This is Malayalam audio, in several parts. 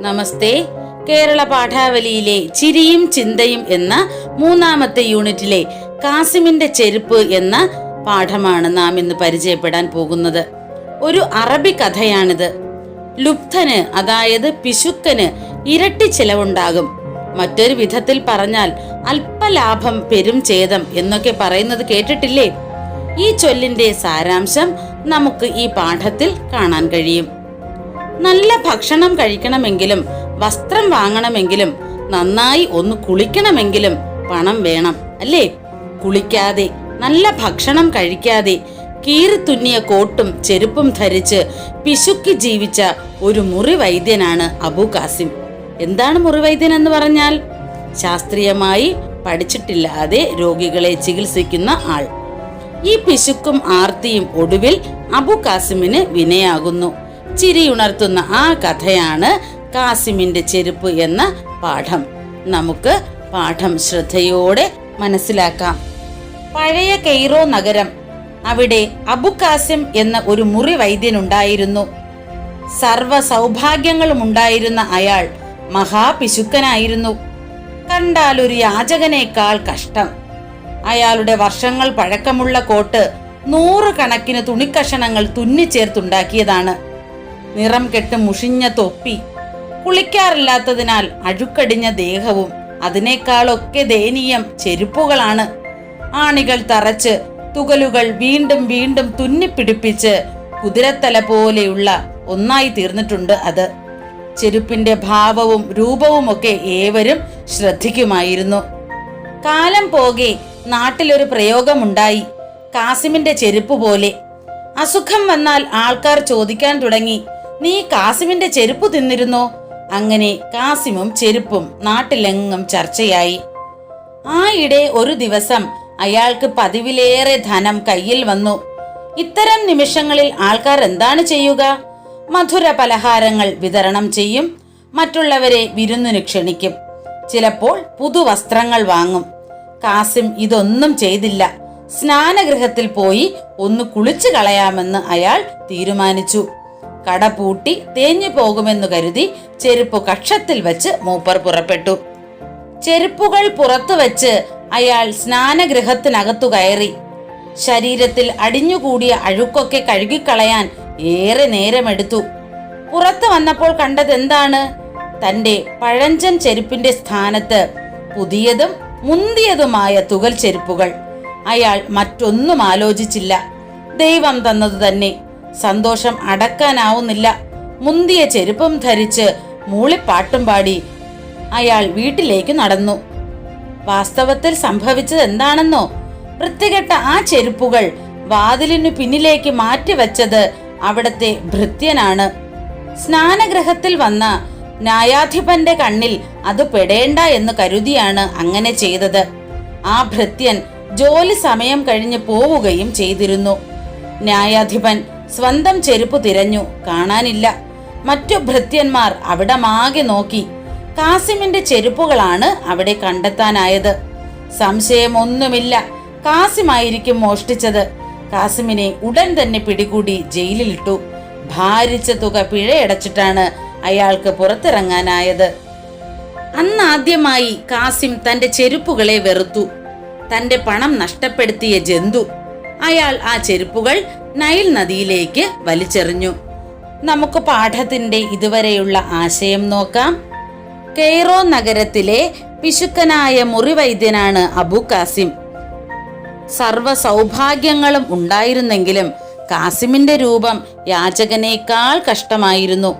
നമസ്തേ. കേരള പാഠാവലിയിലെ ചിരിയും ചിന്തയും എന്ന 3ാമത്തെ യൂണിറ്റിലെ കാസിമിന്റെ ചെരുപ്പ് എന്ന പാഠമാണ് നാം ഇന്ന് പരിചയപ്പെടാൻ പോകുന്നത്. ഒരു അറബി കഥയാണിത്. ലുബ്ധന്, അതായത് പിശുക്കന് ഇരട്ടി ചിലവുണ്ടാകും. മറ്റൊരു വിധത്തിൽ പറഞ്ഞാൽ അല്പലാഭം പെരും ഛേദം എന്നൊക്കെ പറയുന്നത് കേട്ടിട്ടില്ലേ? ഈ ചൊല്ലിന്റെ സാരാംശം നമുക്ക് ഈ പാഠത്തിൽ കാണാൻ കഴിയും. നല്ല ഭക്ഷണം കഴിക്കണമെങ്കിലും വസ്ത്രം വാങ്ങണമെങ്കിലും നന്നായി ഒന്ന് കുളിക്കണമെങ്കിലും പണം വേണം, അല്ലേ? കുളിക്കാതെ, നല്ല ഭക്ഷണം കഴിക്കാതെ, കീറിത്തുന്നിയ കോട്ടും ചെരുപ്പും ധരിച്ച് പിശുക്കി ജീവിച്ച ഒരു മുറിവൈദ്യനാണ് അബു കാസിം. എന്താണ് മുറിവൈദ്യൻ എന്ന് പറഞ്ഞാൽ? ശാസ്ത്രീയമായി പഠിച്ചിട്ടില്ലാതെ രോഗികളെ ചികിത്സിക്കുന്ന ആൾ. ഈ പിശുക്കും ആർത്തിയും ഒടുവിൽ അബു കാസിമിന് വിനയാകുന്നു. ചിരിയുണർത്തുന്ന ആ കഥയാണ് കാസിമിന്റെ ചെരുപ്പ് എന്ന പാഠം. നമുക്ക് പാഠം ശ്രദ്ധയോടെ മനസ്സിലാക്കാം. പഴയ കെയ്റോ നഗരം. അവിടെ അബു കാസിം എന്ന ഒരു മുറി വൈദ്യനുണ്ടായിരുന്നു. സർവ സൗഭാഗ്യങ്ങളും ഉണ്ടായിരുന്ന അയാൾ മഹാപിശുക്കനായിരുന്നു. കണ്ടാൽ ഒരു യാചകനേക്കാൾ കഷ്ടം. അയാളുടെ വർഷങ്ങൾ പഴക്കമുള്ള കോട്ട് 100 കണക്കിന് തുണിക്കഷണങ്ങൾ തുന്നിച്ചേർത്തുണ്ടാക്കിയതാണ്. നിറം കെട്ട് മുഷിഞ്ഞ തൊപ്പി, കുളിക്കാറില്ലാത്തതിനാൽ അഴുക്കടിഞ്ഞ ദേഹവും, അതിനേക്കാളൊക്കെ ദയനീയം ചെരുപ്പുകളാണ്. ആണികൾ തറച്ച് തുകലുകൾ വീണ്ടും വീണ്ടും തുന്നിപ്പിടിപ്പിച്ച് കുതിരത്തല പോലെയുള്ള ഒന്നായി തീർന്നിട്ടുണ്ട് അത്. ചെരുപ്പിന്റെ ഭാവവും രൂപവും ഒക്കെ ഏവരും ശ്രദ്ധിക്കുമായിരുന്നു. കാലം പോകെ നാട്ടിലൊരു പ്രയോഗമുണ്ടായി, കാസിമിന്റെ ചെരുപ്പ് പോലെ. അസുഖം വന്നാൽ ആൾക്കാർ ചോദിക്കാൻ തുടങ്ങി, നീ കാസിമിന്റെ ചെരുപ്പ് തിന്നിരുന്നോ? അങ്ങനെ കാസിമും ചെരുപ്പും നാട്ടിലെങ്ങും ചർച്ചയായി. ആയിടെ ഒരു ദിവസം അയാൾക്ക് പതിവിലേറെ ധനം കയ്യിൽ വന്നു. ഇത്തരം നിമിഷങ്ങളിൽ ആൾക്കാർ എന്താണ് ചെയ്യുക? മധുര പലഹാരങ്ങൾ വിതരണം ചെയ്യും, മറ്റുള്ളവരെ വിരുന്നിന് ക്ഷണിക്കും, ചിലപ്പോൾ പുതുവസ്ത്രങ്ങൾ വാങ്ങും. കാസിം ഇതൊന്നും ചെയ്തില്ല. സ്നാനഗൃഹത്തിൽ പോയി ഒന്ന് കുളിച്ചു കളയാമെന്ന് അയാൾ തീരുമാനിച്ചു. കട പൂട്ടി തേഞ്ഞു പോകുമെന്ന് കരുതി ചെരുപ്പ് കക്ഷത്തിൽ വെച്ച് മൂപ്പർ പുറപ്പെട്ടു. ചെരുപ്പുകൾ പുറത്തു വെച്ച് അയാൾ സ്നാനഗൃഹത്തിനകത്തു കയറി. ശരീരത്തിൽ അടിഞ്ഞുകൂടിയ അഴുക്കൊക്കെ കഴുകിക്കളയാൻ ഏറെ നേരമെടുത്തു. പുറത്തു വന്നപ്പോൾ കണ്ടതെന്താണ്? തന്റെ പഴഞ്ചൻ ചെരുപ്പിന്റെ സ്ഥാനത്ത് പുതിയതും മുന്തിയതുമായ തുകൽ ചെരുപ്പുകൾ. അയാൾ മറ്റൊന്നും ആലോചിച്ചില്ല. ദൈവം തന്നത് തന്നെ. സന്തോഷം അടക്കാനാവുന്നില്ല. മുന്തിയ ചെരുപ്പും ധരിച്ച് മൂളിപ്പാട്ടും പാടി അയാൾ വീട്ടിലേക്ക് നടന്നു. വാസ്തവത്തിൽ സംഭവിച്ചത് എന്താണെന്നോ? വൃത്തികെട്ട ആ ചെരുപ്പുകൾ വാതിലിനു പിന്നിലേക്ക് മാറ്റിവെച്ചത് അവിടത്തെ ഭൃത്യനാണ്. സ്നാനഗൃഹത്തിൽ വന്ന ന്യായാധിപന്റെ കണ്ണിൽ അത് പെടേണ്ട എന്ന് കരുതിയാണ് അങ്ങനെ ചെയ്തത്. ആ ഭൃത്യൻ ജോലി സമയം കഴിഞ്ഞ് പോവുകയും ചെയ്തിരുന്നു. ന്യായാധിപൻ സ്വന്തം ചെരുപ്പ് തിരഞ്ഞു, കാണാനില്ല. മറ്റു ഭൃത്യന്മാർ അവിടമാകെ നോക്കി. കാസിമിന്റെ ചെരുപ്പുകളാണ് അവിടെ കണ്ടെത്താനായത്. സംശയമൊന്നുമില്ല, കാസിമായിരിക്കും മോഷ്ടിച്ചത്. കാസിമിനെ ഉടൻ തന്നെ പിടികൂടി ജയിലിലിട്ടു. ഭാരിച്ച തുക പിഴയടച്ചിട്ടാണ് അയാൾക്ക് പുറത്തിറങ്ങാനായത്. അന്നാദ്യമായി കാസിം തന്റെ ചെരുപ്പുകളെ വെറുത്തു. തന്റെ പണം നഷ്ടപ്പെടുത്തിയ ജന്തു. അയാൾ ആ ചെരുപ്പുകൾ നൈൽ നദിയിലേക്ക് വലിച്ചെറിഞ്ഞു. നമുക്ക് പാഠത്തിന്റെ ഇതുവരെയുള്ള ആശയം നോക്കാം. കെയ്റോ നഗരത്തിലെ പിശുക്കനായ മുറിവൈദ്യനാണ് അബു കാസിം. സർവ സൗഭാഗ്യങ്ങളും ഉണ്ടായിരുന്നെങ്കിലും കാസിമിന്റെ രൂപം യാചകനേക്കാൾ കഷ്ടമായിരുന്നു.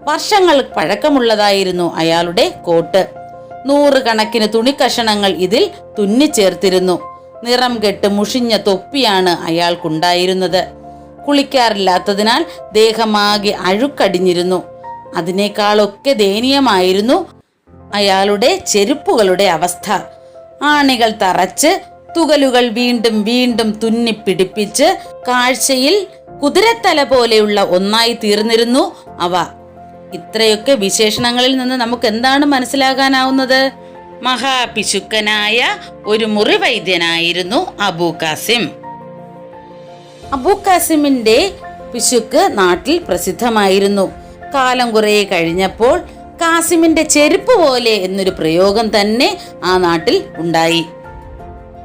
വർഷങ്ങൾ പഴക്കമുള്ളതായിരുന്നു അയാളുടെ കോട്ട്. 100 കണക്കിന് തുണിക്കഷണങ്ങൾ ഇതിൽ തുന്നിച്ചേർത്തിരുന്നു. നിറം കെട്ട് മുഷിഞ്ഞ തൊപ്പിയാണ് അയാൾക്കുണ്ടായിരുന്നത്. കുളിക്കാറില്ലാത്തതിനാൽ ദേഹമാകെ അഴുക്കടിഞ്ഞിരുന്നു. അതിനേക്കാളൊക്കെ ദയനീയമായിരുന്നു അയാളുടെ ചെരുപ്പുകളുടെ അവസ്ഥ. ആണികൾ തറച്ച് തുകലുകൾ വീണ്ടും വീണ്ടും തുന്നിപ്പിടിപ്പിച്ച് കാഴ്ചയിൽ കുതിരത്തല പോലെയുള്ള ഒന്നായി തീർന്നിരുന്നു അവ. ഇത്രയൊക്കെ വിശേഷണങ്ങളിൽ നിന്ന് നമുക്ക് എന്താണ് മനസ്സിലാകാനാവുന്നത്? മഹാപിശുക്കനായ ഒരു മുറിവൈദ്യനായിരുന്നു അബു കാസിം. അബു കാസിമിന്റെ പിശുക്ക് നാട്ടിൽ പ്രസിദ്ധമായിരുന്നു. കാലം കുറെ കഴിഞ്ഞപ്പോൾ കാസിമിന്റെ ചെരുപ്പ് പോലെ എന്നൊരു പ്രയോഗം തന്നെ ആ നാട്ടിൽ ഉണ്ടായി.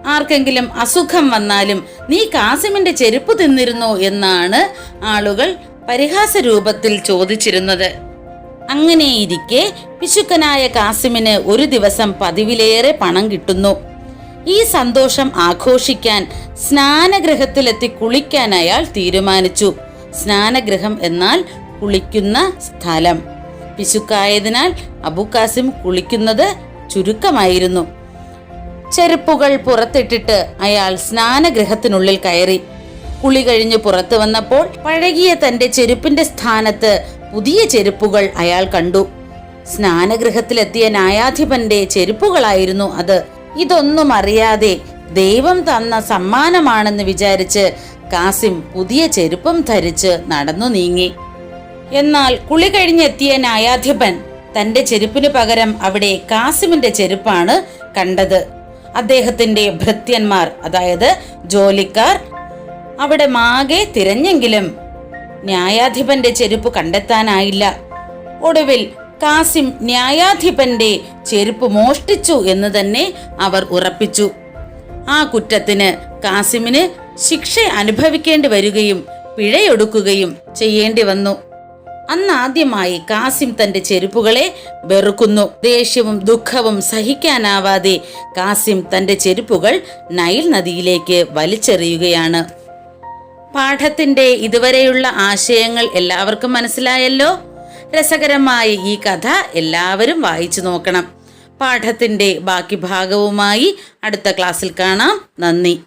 ആർക്കെങ്കിലും അസുഖം വന്നാലും നീ കാസിമിന്റെ ചെരുപ്പ് തിന്നിരുന്നോ എന്നാണ് ആളുകൾ പരിഹാസ രൂപത്തിൽ ചോദിച്ചിരുന്നത്. അങ്ങനെയിരിക്കെ പിശുക്കനായ കാസിമിന് ഒരു ദിവസം പതിവിലേറെ പണം കിട്ടുന്നു. ഈ സന്തോഷം ആഘോഷിക്കാൻ സ്നാനഗൃഹത്തിലെത്തി കുളിക്കാൻ അയാൾ തീരുമാനിച്ചു. സ്നാനഗൃഹം എന്നാൽ കുളിക്കുന്ന സ്ഥലം. പിശുക്കായതിനാൽ അബു കാസിം കുളിക്കുന്നത് ചുരുക്കമായിരുന്നു. ചെരുപ്പുകൾ പുറത്തിട്ടിട്ട് അയാൾ സ്നാനഗൃഹത്തിനുള്ളിൽ കയറി. കുളി കഴിഞ്ഞ് പുറത്തു വന്നപ്പോൾ പഴകിയ തന്റെ ചെരുപ്പിന്റെ സ്ഥാനത്ത് പുതിയ ചെരുപ്പുകൾ അയാൾ കണ്ടു. സ്നാനഗൃഹത്തിലെത്തിയ ന്യായാധിപന്റെ ചെരുപ്പുകളായിരുന്നു അത്. ഇതൊന്നും അറിയാതെ ദൈവം തന്ന സമ്മാനമാണെന്ന് വിചാരിച്ച് കാസിം പുതിയ ചെരുപ്പും ധരിച്ച് നടന്നു നീങ്ങി. എന്നാൽ കുളി കഴിഞ്ഞെത്തിയ ന്യായാധിപൻ തന്റെ ചെരുപ്പിന് പകരം അവിടെ കാസിമിന്റെ ചെരുപ്പാണ് കണ്ടത്. അദ്ദേഹത്തിന്റെ ഭൃത്യന്മാർ, അതായത് ജോലിക്കാർ, അവിടെ മാകെ തിരഞ്ഞെങ്കിലും ന്യായാധിപന്റെ ചെരുപ്പ് കണ്ടെത്താനായില്ല. ഒടുവിൽ കാസിം ന്യായാധിപന്റെ ചെരുപ്പ് മോഷ്ടിച്ചു എന്ന് തന്നെ അവർ ഉറപ്പിച്ചു. ആ കുറ്റത്തിന് കാസിമിന് ശിക്ഷ അനുഭവിക്കേണ്ടി വരികയും പിഴയൊടുക്കുകയും ചെയ്യേണ്ടി വന്നു. അന്നാദ്യമായി കാസിം തന്റെ ചെരുപ്പുകളെ വെറുക്കുന്നു. ദേഷ്യവും ദുഃഖവും സഹിക്കാനാവാതെ കാസിം തന്റെ ചെരുപ്പുകൾ നൈൽ നദിയിലേക്ക് വലിച്ചെറിയുകയാണ്. പാഠത്തിന്റെ ഇതുവരെയുള്ള ആശയങ്ങൾ എല്ലാവർക്കും മനസ്സിലായല്ലോ. രസകരമായ ഈ കഥ എല്ലാവരും വായിച്ചു നോക്കണം. പാഠത്തിന്റെ ബാക്കി ഭാഗവുമായി അടുത്ത ക്ലാസ്സിൽ കാണാം. നന്ദി.